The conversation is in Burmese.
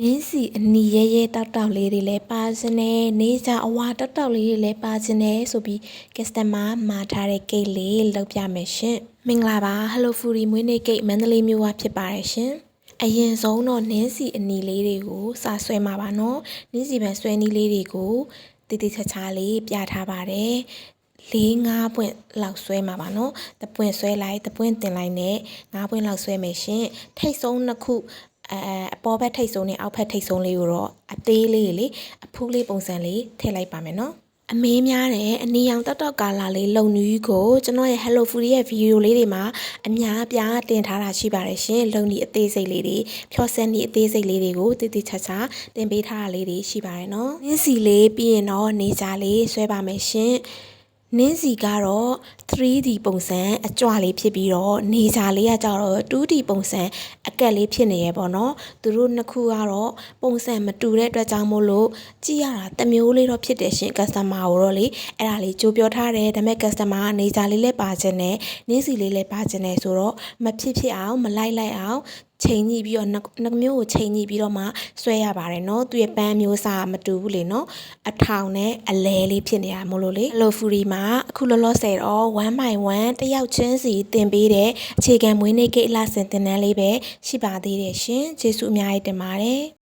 နင်းစီအနီရဲရဲတောက်တောက်လေးတွေလည်းပါခြင်းနဲ့နေကြအဝါတောက်တောက်လေးတွေလည်းပါခြင်းနဲ့ဆိုပြီး customer မှာထားတဲ့ဂိတ်လေးလောက်ပြမယ်ရှင်မင်္ဂလာပါ Hello Foodie မွေးနေ့ဂိတ်မန္တလေးမြို့ကဖြစ်ပါတယ်ရှင်အရင်ဆုံးတော့နင်းစီအနီလေးတွေကိုစာဆွဲမှာပါနော်နင်းစီပန်ဆွဲနီးလေးတွေကိုတိတိချာချာလေးပြထားပါတယ်4-5ပွင့်လောက်ဆွဲမှာပါနော်တပွင့်ဆွဲလိုက်တပွင့်တင်လိုက်နဲ့5ပွင့်လောက်ဆွဲမယ်ရှင်ထိတ်ဆုံးနှစ်ခုအပေါ်ဘက်ထိတ်ဆုံးနဲ့အောက်ဘက်ထိတ်ဆုံးလေးကိုတော့အသေးလေးလေအဖူးလေးပုံစံလေးထည့်လိုက်ပါမယ်နော်အမေးများတဲ့အနီရောင်တောက်တောက်ကာလာလေးလုံနူးကိုကျွန်တော်ရဲ့ Hello Foodie ရဲ့ဗီဒီယိုလေးတွေမှာအများအပြားတင်ထားတာရှိပါတယ်ရှင်လုံဒီအသေးစိတ်လေးတွေဖြောစက်နီအသေးစိတ်လေးတွေကိုတိတိချာချာတင်ပေးထားတာလေးတွေရှိပါတယ်နော်နင်းစီလေးပြီးရင်တော့နေကြလေးဆွဲပါမယ်ရှင်နင်းစီကတော့ 3D ပုံစံအကြွလေးဖြစ်ပြီးတော့နေကြလေးကကြတော့ 2D ပုံစံအကက်လေးဖြစ်နေရပေါ့နော်သူတို့နှစ်ခုကတော့ပုံစံမတူတဲ့အတွက်ကြောင့်မို့လို့ကြည့်ရတာတစ်မျိုးလေးတော့ဖြစ်တယ်ရှင် customer ကိုတော့လေအဲ့ဒါလေးကြိုးပြောထားတယ်ဒါပေမဲ့ customer ကနေကြလေးလည်းပါခြင်းနဲ့နင်းစီလေးလည်းပါခြင်းနဲ့ဆိုတော့မဖြစ်အောင်မလိုက်အောင်ချိန်ညှိပြီးတော့နှစ်မျိုးကိုချိန်ညှိပြီးတော့မှဆွဲရပါတယ်เนาะသူရဲ့ပန်းမျိုးစားမတူဘူးလေเนาะအထောင်နဲ့အလဲလေးဖြစ်နေတာမို့လို့လေ Hello Foodie မှာအခုလောလောဆယ်တော့1 by 1တယောက်ချင်းစီတင်ပေးတဲ့အခြေခံမွေးနေ့ကိတ်အလှဆင်တင်တန်းလေးပဲရှိပါသေးတယ်ရှင်ကျေးဇူးအများကြီးတင်ပါတယ်